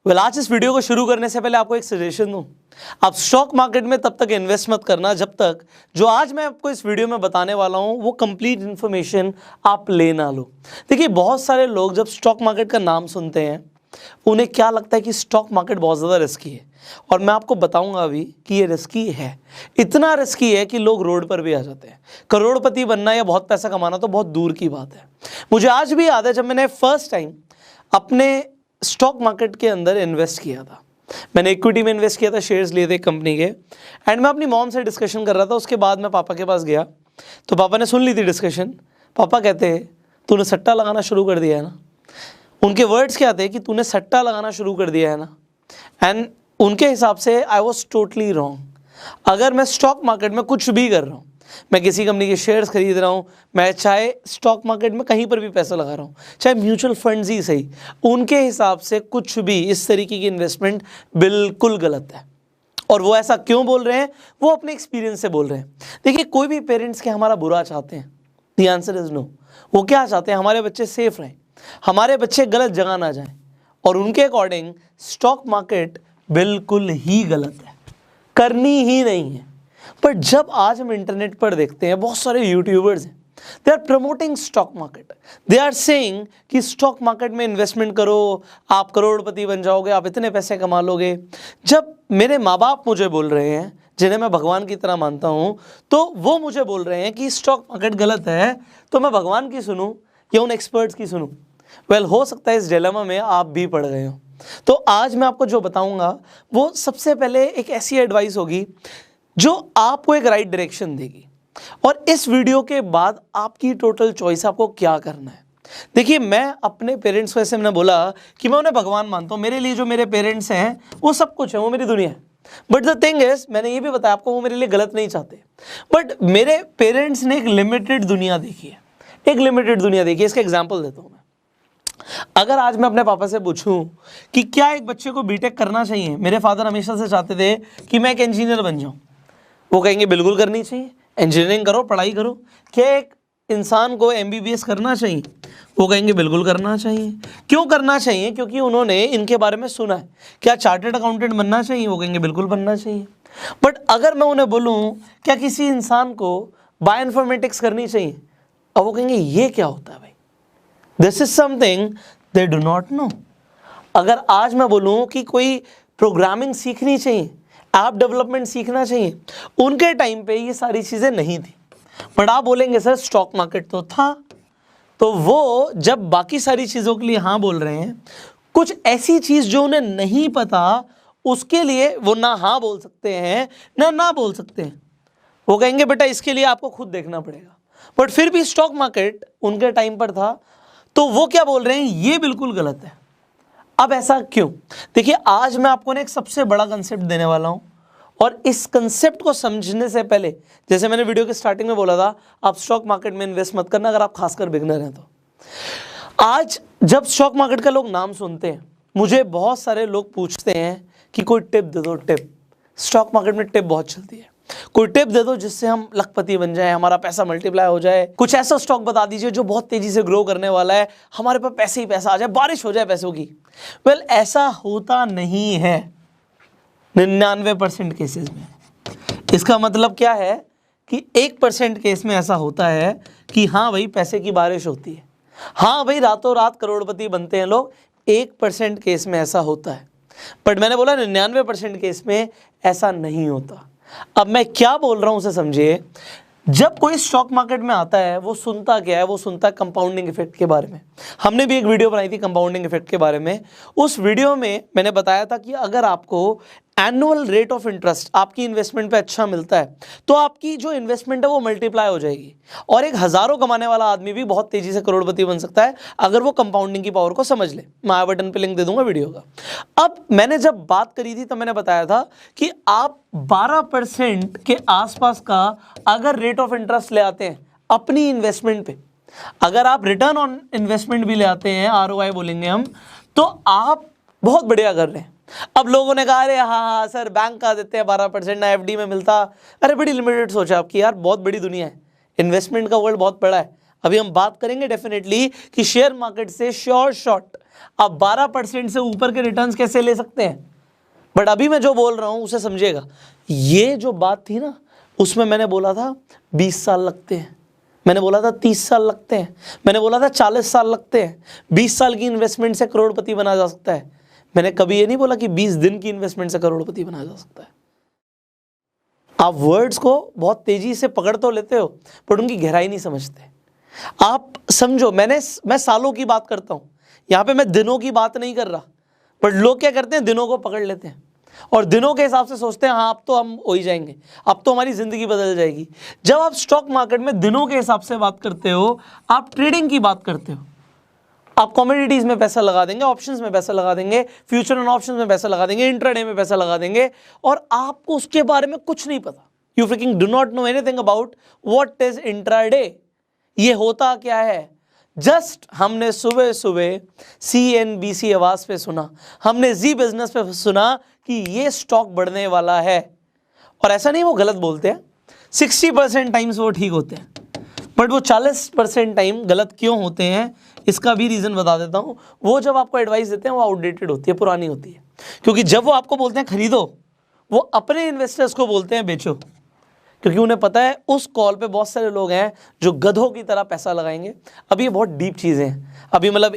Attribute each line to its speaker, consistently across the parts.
Speaker 1: आज इस वीडियो को शुरू करने से पहले आपको एक सजेशन दूं। आप स्टॉक मार्केट में तब तक इन्वेस्ट मत करना जब तक जो आज मैं आपको इस वीडियो में बताने वाला हूं वो कंप्लीट इन्फॉर्मेशन आप ले ना लो। देखिए, बहुत सारे लोग जब स्टॉक मार्केट का नाम सुनते हैं उन्हें क्या लगता है कि स्टॉक मार्केट बहुत ज़्यादा रिस्की है, और मैं आपको बताऊंगा अभी कि ये रिस्की है। इतना रिस्की है कि लोग रोड पर भी आ जाते हैं। करोड़पति बनना या बहुत पैसा कमाना तो बहुत दूर की बात है। मुझे आज भी याद है जब मैंने फर्स्ट टाइम अपने स्टॉक मार्केट के अंदर इन्वेस्ट किया था। मैंने इक्विटी में इन्वेस्ट किया था, शेयर्स लिए थे कंपनी के, एंड मैं अपनी मॉम से डिस्कशन कर रहा था। उसके बाद मैं पापा के पास गया तो पापा ने सुन ली थी डिस्कशन। पापा कहते तूने सट्टा लगाना शुरू कर दिया है ना। उनके वर्ड्स क्या थे कि तूने सट्टा लगाना शुरू कर दिया है ना। एंड उनके हिसाब से आई वॉज टोटली रॉन्ग। अगर मैं स्टॉक मार्केट में कुछ भी कर रहा हूँ, मैं किसी कंपनी के शेयर्स खरीद रहा हूँ, मैं चाहे स्टॉक मार्केट में कहीं पर भी पैसा लगा रहा हूँ, चाहे म्यूचुअल फंड्स ही सही, उनके हिसाब से कुछ भी इस तरीके की इन्वेस्टमेंट बिल्कुल गलत है। और वो ऐसा क्यों बोल रहे हैं? वो अपने एक्सपीरियंस से बोल रहे हैं। देखिए, कोई भी पेरेंट्स के हमारा बुरा चाहते हैं? The answer is no. वो क्या चाहते हैं? हमारे बच्चे सेफ रहें, हमारे बच्चे गलत जगह ना जाएं, और उनके अकॉर्डिंग स्टॉक मार्केट बिल्कुल ही गलत है, करनी ही नहीं है। पर जब आज हम इंटरनेट पर देखते हैं, बहुत सारे यूट्यूबर्स हैं, they are promoting stock market. They are saying कि स्टॉक मार्केट में इन्वेस्टमेंट करो, आप करोड़पति बन जाओगे, आप इतने पैसे कमा लोगे। जब मेरे माँ बाप मुझे बोल रहे हैं, जिन्हें मैं भगवान की तरह मानता हूँ, तो वो मुझे बोल रहे हैं कि स्टॉक मार्केट गलत है, तो मैं भगवान की सुनूं या उन एक्सपर्ट्स की सुनूं? वेल, हो सकता है इस डिलेमा में आप भी पड़ गए हो। तो आज मैं आपको जो बताऊंगा वो सबसे पहले एक ऐसी एडवाइस होगी जो आपको एक राइट डायरेक्शन देगी, और इस वीडियो के बाद आपकी टोटल चॉइस आपको क्या करना है। देखिए, मैं अपने पेरेंट्स को ऐसे मैंने बोला कि मैं उन्हें भगवान मानता हूँ। मेरे लिए जो मेरे पेरेंट्स हैं वो सब कुछ है, वो मेरी दुनिया है। बट द थिंग इज, मैंने ये भी बताया आपको, वो मेरे लिए गलत नहीं चाहते। बट मेरे पेरेंट्स ने एक लिमिटेड दुनिया देखी है, एक लिमिटेड दुनिया देखी है। इसका एग्जाम्पल देता हूँ मैं। अगर आज मैं अपने पापा से पूछूं कि क्या एक बच्चे को बीटेक करना चाहिए, मेरे फादर हमेशा से चाहते थे कि मैं एक इंजीनियर बन जाऊं। वो कहेंगे बिल्कुल करनी चाहिए, इंजीनियरिंग करो, पढ़ाई करो। क्या एक इंसान को एमबीबीएस करना चाहिए? वो कहेंगे बिल्कुल करना चाहिए। क्यों करना चाहिए? क्योंकि उन्होंने इनके बारे में सुना है। क्या चार्टर्ड अकाउंटेंट बनना चाहिए? वो कहेंगे बिल्कुल बनना चाहिए। बट अगर मैं उन्हें बोलूं क्या किसी इंसान को बायोइन्फॉर्मेटिक्स करनी चाहिए, अब वो कहेंगे ये क्या होता है भाई, this is something they do not know. अगर आज मैं बोलूं कि कोई प्रोग्रामिंग सीखनी चाहिए, ऐप डेवलपमेंट सीखना चाहिए, उनके टाइम पे ये सारी चीज़ें नहीं थी। बट आप बोलेंगे सर स्टॉक मार्केट तो था। तो वो जब बाकी सारी चीज़ों के लिए हाँ बोल रहे हैं, कुछ ऐसी चीज़ जो उन्हें नहीं पता उसके लिए वो ना हाँ बोल सकते हैं ना बोल सकते हैं। वो कहेंगे बेटा इसके लिए आपको खुद देखना पड़ेगा। बट फिर भी स्टॉक मार्केट उनके टाइम पर था, तो वो क्या बोल रहे हैं? ये बिल्कुल गलत है। अब ऐसा क्यों? देखिए, आज मैं आपको ना एक सबसे बड़ा कंसेप्ट देने वाला हूं, और इस कंसेप्ट को समझने से पहले, जैसे मैंने वीडियो के स्टार्टिंग में बोला था, आप स्टॉक मार्केट में इन्वेस्ट मत करना अगर आप खासकर बिगनर हैं तो। आज जब स्टॉक मार्केट का लोग नाम सुनते हैं, मुझे बहुत सारे लोग पूछते हैं कि कोई टिप दे दो। टिप, स्टॉक मार्केट में टिप बहुत चलती है। कोई टिप दे दो जिससे हम लखपति बन जाए, हमारा पैसा मल्टीप्लाई हो जाए। कुछ ऐसा स्टॉक बता दीजिए जो बहुत तेजी से ग्रो करने वाला है, हमारे पास पैसे ही पैसा आ जाए, बारिश हो जाए पैसों की। वेल, ऐसा होता नहीं है 99% केसेस में। इसका मतलब क्या है कि 1% केस में ऐसा होता है कि हाँ भाई पैसे की बारिश होती है, हाँ भाई रातों रात करोड़पति बनते हैं लोग। 1% केस में ऐसा होता है, बट मैंने बोला 99% केस में ऐसा नहीं होता। अब मैं क्या बोल रहा हूं उसे समझिए। जब कोई स्टॉक मार्केट में आता है वो सुनता क्या है? वो सुनता है कंपाउंडिंग इफेक्ट के बारे में। हमने भी एक वीडियो बनाई थी कंपाउंडिंग इफेक्ट के बारे में। उस वीडियो में मैंने बताया था कि अगर आपको एनुअल रेट ऑफ इंटरेस्ट आपकी इन्वेस्टमेंट पे अच्छा मिलता है तो आपकी जो इन्वेस्टमेंट है वो मल्टीप्लाई हो जाएगी, और एक हजारों कमाने वाला आदमी भी बहुत तेजी से करोड़पति बन सकता है अगर वो कंपाउंडिंग की पावर को समझ ले। मैं आई बटन पे लिंक दे दूंगा वीडियो का। अब मैंने जब बात करी थी तो मैंने बताया था कि आप 12% के आसपास का अगर रेट ऑफ इंटरेस्ट ले आते हैं अपनी इन्वेस्टमेंट पे, अगर आप रिटर्न ऑन इन्वेस्टमेंट भी ले आते हैं, आरओआई बोलेंगे हम, तो आप बहुत बढ़िया कर रहे हैं। अब लोगों ने कहा अरे हाँ सर बैंक का देते हैं 12% ना एफडी में मिलता। अरे बड़ी लिमिटेड सोचा आपकी यार, बहुत बड़ी दुनिया है, इन्वेस्टमेंट का वर्ल्ड बहुत बड़ा है। अभी हम बात करेंगे डेफिनेटली कि शेयर मार्केट से श्योर शॉट आप 12% से ऊपर के रिटर्न्स कैसे ले सकते हैं? बट अभी मैं जो बोल रहा हूं उसे समझिएगा। ये जो बात थी ना, उसमें मैंने बोला था 20 साल लगते हैं, मैंने बोला था 30 साल लगते हैं, मैंने बोला था 40 साल लगते हैं। 20 साल की इन्वेस्टमेंट से करोड़पति बना जा सकता है। मैंने कभी ये नहीं बोला कि 20 दिन की इन्वेस्टमेंट से करोड़पति बना जा सकता है। आप वर्ड्स को बहुत तेजी से पकड़ तो लेते हो पर उनकी गहराई नहीं समझते। आप समझो, मैं सालों की बात करता हूं, यहां पे मैं दिनों की बात नहीं कर रहा। पर लोग क्या करते हैं, दिनों को पकड़ लेते हैं और दिनों के हिसाब से सोचते हैं हाँ अब तो हम हो ही जाएंगे, अब तो हमारी जिंदगी बदल जाएगी। जब आप स्टॉक मार्केट में दिनों के हिसाब से बात करते हो, आप ट्रेडिंग की बात करते हो, आप कमोडिटीज में पैसा लगा देंगे, ऑप्शंस में पैसा लगा देंगे, फ्यूचर एंड ऑप्शंस में पैसा लगा देंगे, इंट्राडे में पैसा लगा देंगे और आपको उसके बारे में कुछ नहीं पता। You fricking do not know anything about what is intraday. ये होता क्या है? जस्ट हमने सुबह सुबह CNBC आवाज पे सुना, हमने जी बिजनेस पे सुना कि ये स्टॉक बढ़ने वाला है। और ऐसा नहीं वो गलत बोलते हैं, 60% टाइम्स वो ठीक होते हैं, बट वो 40% टाइम गलत क्यों होते हैं इसका भी रीजन बता देता हूं। वो जब आपको एडवाइस देते हैं वो आउटडेटेड होती है, पुरानी होती है। क्योंकि जब वो आपको बोलते हैं खरीदो, वो अपने इन्वेस्टर्स को बोलते हैं बेचो, क्योंकि उन्हें पता है उस कॉल पे बहुत सारे लोग हैं जो गधों की तरह पैसा लगाएंगे। अभी ये बहुत डीप चीज़ें हैं, अभी मतलब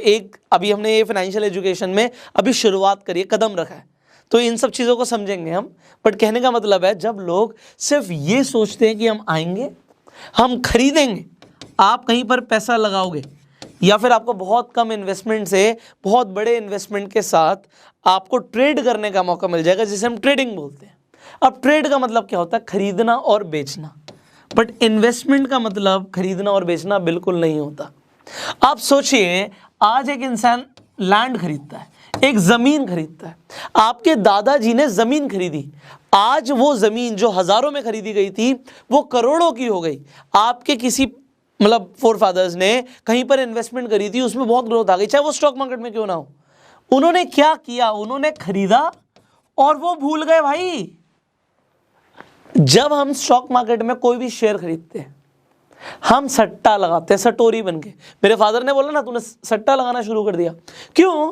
Speaker 1: अभी हमने ये फाइनेंशियल एजुकेशन में अभी शुरुआत करी है, कदम रखा है, तो इन सब चीज़ों को समझेंगे हम। बट कहने का मतलब है जब लोग सिर्फ ये सोचते हैं कि हम आएंगे, हम खरीदेंगे, आप कहीं पर पैसा लगाओगे या फिर आपको बहुत कम इन्वेस्टमेंट से बहुत बड़े इन्वेस्टमेंट के साथ आपको ट्रेड करने का मौका मिल जाएगा, जिसे हम ट्रेडिंग बोलते हैं। अब ट्रेड का मतलब क्या होता है? खरीदना और बेचना। बट इन्वेस्टमेंट का मतलब खरीदना और बेचना बिल्कुल नहीं होता। आप सोचिए, आज एक इंसान लैंड खरीदता है, एक जमीन खरीदता है। आपके दादाजी ने जमीन खरीदी, आज वो जमीन जो हजारों में खरीदी गई थी वो करोड़ों की हो गई। आपके किसी मतलब फोरफादर्स ने कहीं पर इन्वेस्टमेंट करी थी, उसमें बहुत ग्रोथ आ गई, चाहे वो स्टॉक मार्केट में क्यों ना हो। उन्होंने क्या किया? उन्होंने खरीदा और वो भूल गए भाई। जब हम स्टॉक मार्केट में कोई भी शेयर खरीदते हैं, हम सट्टा लगाते हैं, सटोरी बन के। मेरे फादर ने बोला ना तूने सट्टा लगाना शुरू कर दिया, क्यों?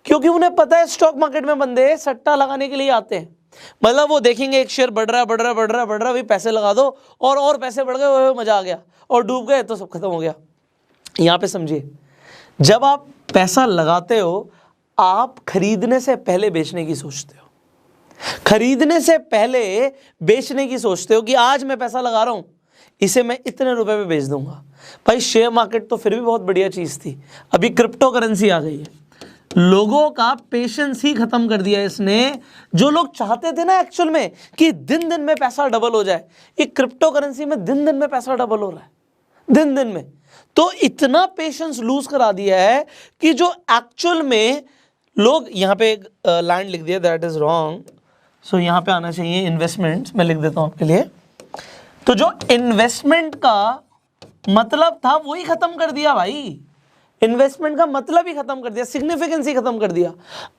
Speaker 1: क्योंकि उन्हें पता है स्टॉक मार्केट में बंदे सट्टा लगाने के लिए आते हैं। मतलब वो देखेंगे एक शेयर बढ़ रहा है, बढ़ रहा है, बढ़ रहा है, बढ़ रहा है, भाई पैसे लगा दो, और पैसे बढ़ गए, वो मजा आ गया, और डूब गए तो सब खत्म हो गया। यहां पे समझिए, जब आप पैसा लगाते हो, आप खरीदने से पहले बेचने की सोचते हो, खरीदने से पहले बेचने की सोचते हो कि आज मैं पैसा लगा रहा हूं, इसे मैं इतने रुपए में बेच दूंगा। भाई शेयर मार्केट तो फिर भी बहुत बढ़िया चीज थी, अभी क्रिप्टो करेंसी आ गई है, लोगों का पेशेंस ही खत्म कर दिया इसने। जो लोग चाहते थे ना एक्चुअल में कि दिन दिन में पैसा डबल हो जाए, एक क्रिप्टो करेंसी में दिन दिन में पैसा डबल हो रहा है, दिन दिन में। तो इतना पेशेंस लूज करा दिया है कि जो एक्चुअल में लोग, यहां पे लैंड लिख दिया, दैट इज रॉन्ग, सो यहां पे आना चाहिए इन्वेस्टमेंट, मैं लिख देता हूं आपके लिए। तो जो इन्वेस्टमेंट का मतलब था वही खत्म कर दिया भाई, इन्वेस्टमेंट का मतलब ही खत्म कर दिया, सिग्निफिकेंस ही खत्म कर दिया।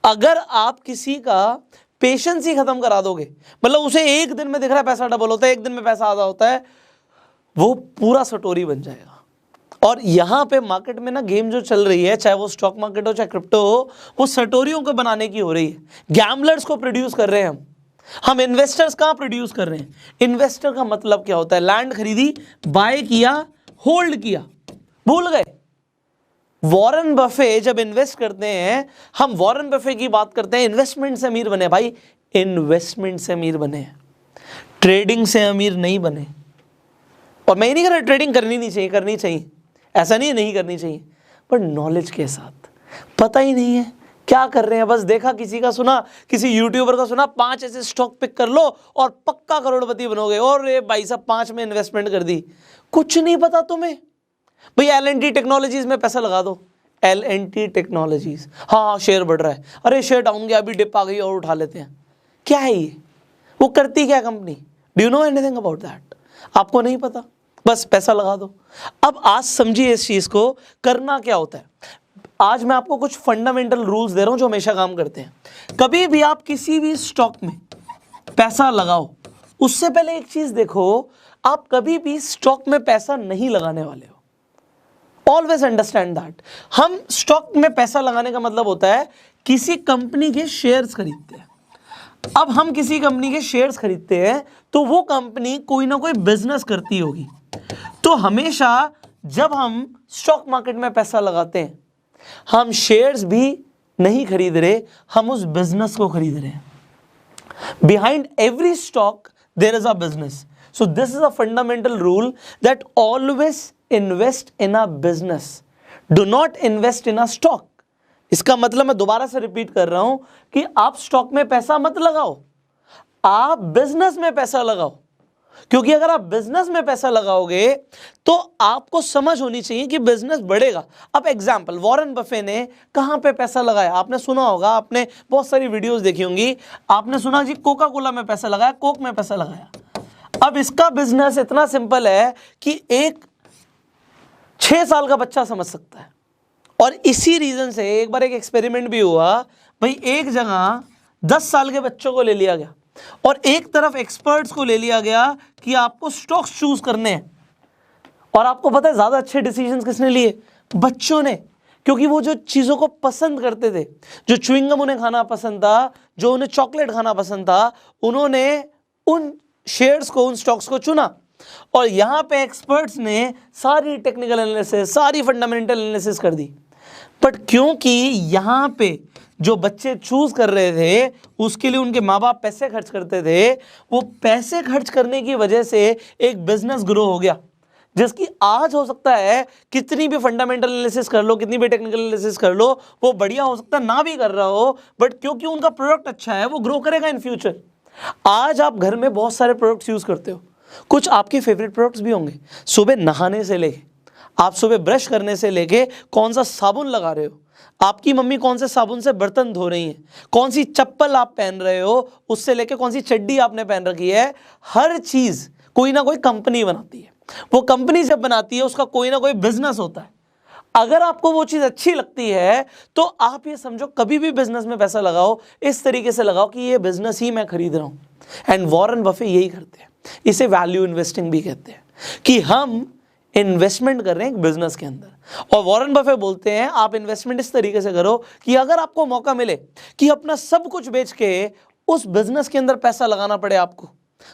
Speaker 1: अगर आप किसी का पेशेंस ही खत्म करा दोगे, मतलब उसे एक दिन में दिख रहा है पैसा डबल होता है, एक दिन में पैसा आधा होता है, वो पूरा सटोरी बन जाएगा। और यहां पे मार्केट में ना गेम जो चल रही है, चाहे वो स्टॉक मार्केट हो चाहे क्रिप्टो हो, वो सटोरियों को बनाने की हो रही है, गैम्बलर्स को प्रोड्यूस कर रहे हैं हम इन्वेस्टर्स कहां प्रोड्यूस कर रहे हैं? इन्वेस्टर का मतलब क्या होता है? लैंड खरीदी, बाय किया, होल्ड किया, भूल गए। वॉरेन बफे जब इन्वेस्ट करते हैं, हम वॉरेन बफे की बात करते हैं, इन्वेस्टमेंट से अमीर बने भाई, इन्वेस्टमेंट से अमीर बने, ट्रेडिंग से अमीर नहीं बने। और मैं नहीं कह रहा ट्रेडिंग करनी नहीं चाहिए, करनी चाहिए, ऐसा नहीं करनी चाहिए, पर नॉलेज के साथ। पता ही नहीं है क्या कर रहे हैं, बस देखा किसी का सुना, किसी यूट्यूबर का सुना, 5 ऐसे स्टॉक पिक कर लो और पक्का करोड़पति बनोगे, और ये भाई साहब 5 में इन्वेस्टमेंट कर दी, कुछ नहीं पता तुम्हें। भाई L&T टेक्नोलॉजीज में पैसा लगा दो, L&T टेक्नोलॉजीज, हाँ शेयर बढ़ रहा है, अरे शेयर डाउन गया, अभी डिप आ गई और उठा लेते हैं। क्या है ये? वो करती क्या company? Do you know anything about that? आपको नहीं पता, बस पैसा लगा दो। अब आज समझिए इस चीज को, करना क्या होता है। आज मैं आपको कुछ फंडामेंटल रूल्स दे रहा हूं जो हमेशा काम करते हैं। कभी भी आप किसी भी स्टॉक में पैसा लगाओ, उससे पहले एक चीज देखो, आप कभी भी स्टॉक में पैसा नहीं लगाने वाले हो। Always understand that. हम स्टॉक में पैसा लगाने का मतलब होता है किसी कंपनी के शेयर्स खरीदते हैं। अब हम किसी कंपनी के शेयर्स खरीदते हैं तो वो कंपनी कोई ना कोई बिजनेस करती होगी। तो हमेशा जब हम स्टॉक मार्केट में पैसा लगाते हैं, हम शेयर्स भी नहीं खरीद रहे, हम उस बिजनेस को खरीद रहे हैं। Behind every stock there is a business. So this is a fundamental rule that always invest in a business. Do not invest in a stock. इसका मतलब मैं दोबारा से रिपीट कर रहा हूं कि आप स्टॉक में पैसा मत लगाओ, आप बिजनेस में पैसा लगाओ। क्योंकि अगर आप बिजनेस में पैसा लगाओगे तो आपको समझ होनी चाहिए कि बिजनेस बढ़ेगा। अब एग्जांपल, वॉरेन बफे ने कहां पे पैसा लगाया? आपने सुना होगा, आपने बहुत सारी वीडियोस देखी होंगी, आपने सुना जी कोका कोला में पैसा लगाया, कोक में पैसा लगाया। अब इसका बिजनेस इतना सिंपल है कि एक 6 साल का बच्चा समझ सकता है। और इसी रीजन से एक बार एक एक्सपेरिमेंट भी हुआ, भाई एक जगह 10 साल के बच्चों को ले लिया गया और एक तरफ एक्सपर्ट्स को ले लिया गया कि आपको स्टॉक्स चूज करने हैं। और आपको पता है ज्यादा अच्छे डिसीजंस किसने लिए? बच्चों ने। क्योंकि वो जो चीजों को पसंद करते थे, जो च्युइंगम उन्हें खाना पसंद था, जो उन्हें चॉकलेट खाना पसंद था, उन्होंने उन शेयर्स को, उन स्टॉक्स को चुना। और यहां पे एक्सपर्ट्स ने सारी टेक्निकल एनालिसिस, सारी फंडामेंटल एनालिसिस कर दी। बट क्योंकि यहां पे जो बच्चे चूज कर रहे थे उसके लिए उनके माँ बाप पैसे खर्च करते थे, वो पैसे खर्च करने की वजह से एक बिजनेस ग्रो हो गया, जिसकी आज हो सकता है कितनी भी फंडामेंटल एनालिसिस कर लो, कितनी भी टेक्निकल एनालिसिस कर लो, वो बढ़िया हो सकता है ना भी कर रहा हो, बट क्योंकि उनका प्रोडक्ट अच्छा है वो ग्रो करेगा इन फ्यूचर। आज आप घर में बहुत सारे प्रोडक्ट्स यूज करते हो, कुछ आपके फेवरेट प्रोडक्ट्स भी होंगे। सुबह नहाने से लेके, आप सुबह ब्रश करने से लेके कौन सा साबुन लगा रहे हो, आपकी मम्मी कौन से साबुन से बर्तन धो रही हैं, कौन सी चप्पल आप पहन रहे हो, उससे लेके कौन सी चड्डी आपने पहन रखी है, हर चीज कोई ना कोई कंपनी बनाती है। वो कंपनी जब बनाती है उसका कोई ना कोई बिजनेस होता है। अगर आपको वो चीज अच्छी लगती है तो आप ये समझो कभी भी बिजनेस में पैसा लगाओ, इस तरीके से लगाओ कि ये बिजनेस ही मैं खरीद रहा हूं। एंड वॉरेन बफे यही करते हैं, इसे वैल्यू इन्वेस्टिंग भी कहते हैं, कि हम इन्वेस्टमेंट कर रहे हैं एक बिजनेस के अंदर। और वॉरेन बफे बोलते हैं आप इन्वेस्टमेंट इस तरीके से करो कि अगर आपको मौका मिले कि अपना सब कुछ बेच के उस बिजनेस के अंदर पैसा लगाना पड़े आपको,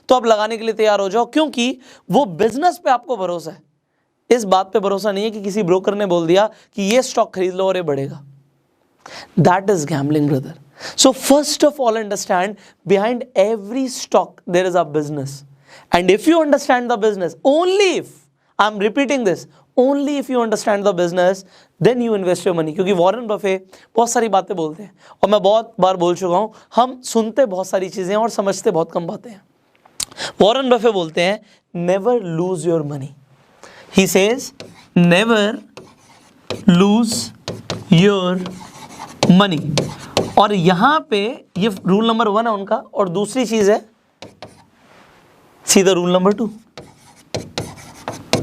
Speaker 1: तो आप लगाने के लिए तैयार हो जाओ, क्योंकि वो बिजनेस पे आपको भरोसा है। इस बात पे भरोसा नहीं है कि किसी ब्रोकर ने बोल दिया कि ये स्टॉक खरीद लो और ये बढ़ेगा। That is gambling brother. So first of all understand, behind every stock there is a business, and if you understand the business, only if, I am repeating this, only if you understand the business then you invest your money। क्योंकि Warren Buffett बहुत सारी बातें बोलते हैं और मैं बहुत बार बोल चुका हूं, हम सुनते बहुत सारी चीजें और समझते बहुत कम बातें हैं। वॉरेन बफे बोलते हैं never lose your money, he says never lose your money। और यहां पे ये रूल नंबर 1 है उनका, और दूसरी चीज है सीधा रूल नंबर 2,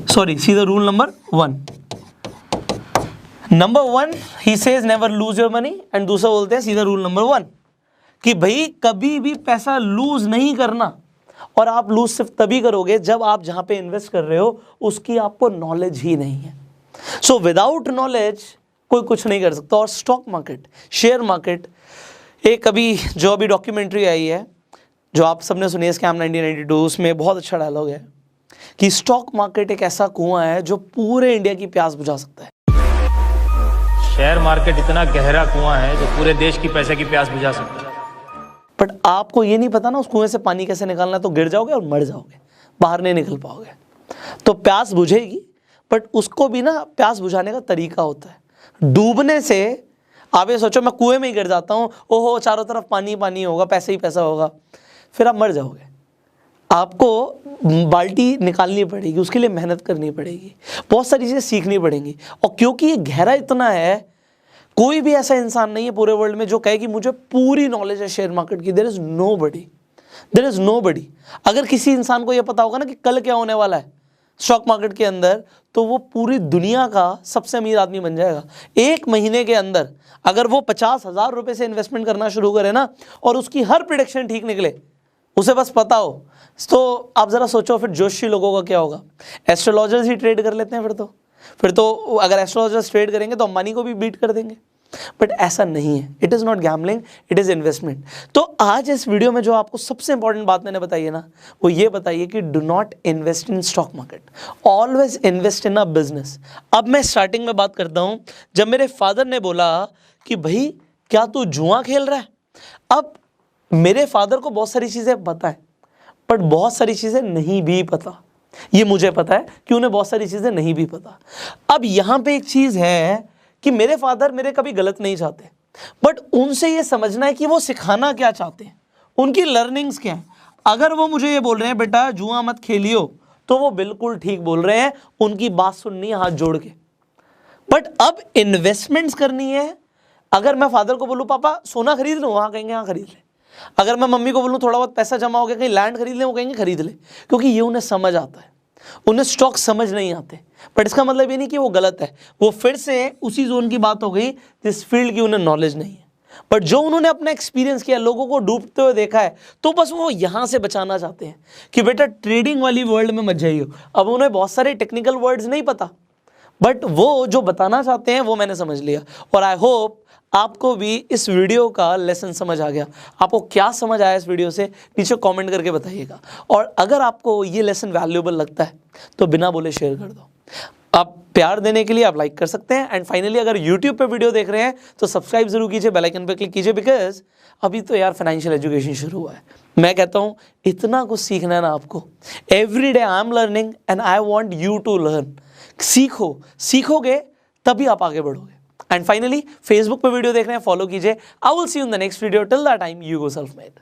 Speaker 1: सॉरी सीधा rule number 1। Number 1 he says never lose your money, and दूसरा बोलते हैं सीधा रूल नंबर 1 कि भाई कभी भी पैसा लूज नहीं करना। और आप लूज सिर्फ तभी करोगे जब आप जहां पे इन्वेस्ट कर रहे हो उसकी आपको नॉलेज ही नहीं है। सो विदाउट नॉलेज कोई कुछ नहीं कर सकता। और स्टॉक मार्केट, शेयर मार्केट, एक अभी जो अभी डॉक्यूमेंट्री आई है जो आप सबने सुनी है, स्कैम 1992, उसमें बहुत अच्छा डायलॉग है कि स्टॉक मार्केट एक ऐसा कुआं है जो पूरे इंडिया की प्यास बुझा सकता है।
Speaker 2: शेयर मार्केट इतना गहरा कुआं है जो पूरे देश की पैसे की प्यास बुझा सकता है।
Speaker 1: बट आपको ये नहीं पता ना उस कुएं से पानी कैसे निकालना है, तो गिर जाओगे और मर जाओगे, बाहर नहीं निकल पाओगे। तो प्यास बुझेगी, बट उसको भी ना प्यास बुझाने का तरीका होता है। डूबने से आप ये सोचो मैं कुएं में ही गिर जाता हूँ, ओहो चारों तरफ पानी पानी होगा, पैसे ही पैसा होगा, फिर आप मर जाओगे। आपको बाल्टी निकालनी पड़ेगी, उसके लिए मेहनत करनी पड़ेगी, बहुत सारी चीज़ें सीखनी पड़ेंगी। और क्योंकि ये गहरा इतना है, कोई भी ऐसा इंसान नहीं है पूरे वर्ल्ड में जो कहे कि मुझे पूरी नॉलेज है शेयर मार्केट की। There is nobody. अगर किसी इंसान को यह पता होगा ना कि कल क्या होने वाला है स्टॉक मार्केट के अंदर, तो वो पूरी दुनिया का सबसे अमीर आदमी बन जाएगा। 1 महीने के अंदर अगर वो 50,000 रुपये से इन्वेस्टमेंट करना शुरू करे ना, और उसकी हर प्रिडिक्शन ठीक निकले, उसे बस पता हो, तो आप जरा सोचो फिर जोशी लोगों का क्या होगा। एस्ट्रोलॉजर्स ही ट्रेड कर लेते हैं फिर तो, फिर तो अगर एस्ट्रोलॉजर्स ट्रेड करेंगे तो अंबानी को भी बीट कर देंगे, बट ऐसा नहीं है। It is not gambling, it is investment. तो आज इस वीडियो में जो आपको सबसे इंपॉर्टेंट बात मैंने बताई है ना, वो ये बताइए कि do not invest in stock market, always invest in a business. अब मैं स्टार्टिंग में बात करता हूँ, जब मेरे फादर ने बोला कि भाई क्या तू जुआ खेल रहा है। अब मेरे फादर को बहुत सारी चीज़ें पता है, बट बहुत सारी चीज़ें नहीं भी पता। ये मुझे पता है कि उन्हें बहुत सारी चीज़ें नहीं भी पता। अब यहाँ पे एक चीज़ है कि मेरे फादर मेरे कभी गलत नहीं चाहते, बट उनसे ये समझना है कि वो सिखाना क्या चाहते हैं, उनकी लर्निंग्स क्या है। अगर वो मुझे ये बोल रहे हैं बेटा जुआ मत खेलियो, तो वो बिल्कुल ठीक बोल रहे हैं, उनकी बात सुननी है हाथ जोड़ के। बट अब इन्वेस्टमेंट्स करनी है। अगर मैं फादर को बोलूँ पापा सोना खरीद लो, हाँ कहेंगे हाँ खरीद ले। अगर मैं मम्मी को बोलूँ थोड़ा बहुत पैसा जमा हो गया कहीं लैंड खरीद ले, वो कहेंगे खरीद ले, क्योंकि ये उन्हें समझ आता है। उन्हें स्टॉक समझ नहीं आते, बट इसका मतलब ये नहीं कि वो गलत है। वो फिर से उसी जोन की बात हो गई जिस फील्ड की उन्हें नॉलेज नहीं है, बट जो उन्होंने अपना एक्सपीरियंस किया, लोगों को डूबते हुए देखा है, तो बस वो यहाँ से बचाना चाहते हैं कि बेटा ट्रेडिंग वाली वर्ल्ड में मत जाइयो। अब उन्हें बहुत सारे टेक्निकल वर्ड्स नहीं पता, बट वो जो बताना चाहते हैं वो मैंने समझ लिया। और आई होप आपको भी इस वीडियो का लेसन समझ आ गया। आपको क्या समझ आया इस वीडियो से, नीचे कमेंट करके बताइएगा। और अगर आपको ये लेसन वैल्यूएबल लगता है तो बिना बोले शेयर कर दो। आप प्यार देने के लिए आप लाइक कर सकते हैं। एंड फाइनली अगर यूट्यूब पे वीडियो देख रहे हैं तो सब्सक्राइब जरूर कीजिए, बेल आइकन पे क्लिक कीजिए, बिकॉज अभी तो यार फाइनेंशियल एजुकेशन शुरू हुआ है। मैं कहता हूँ इतना कुछ सीखना है ना आपको। Every day I am learning and I want you to learn. सीखो, सीखोगे तभी आप आगे बढ़ोगे। एंड फाइनली फेसबुक पे वीडियो देख रहे हैं, फॉलो कीजिए। I will see you in the next video. Till that time you go self made.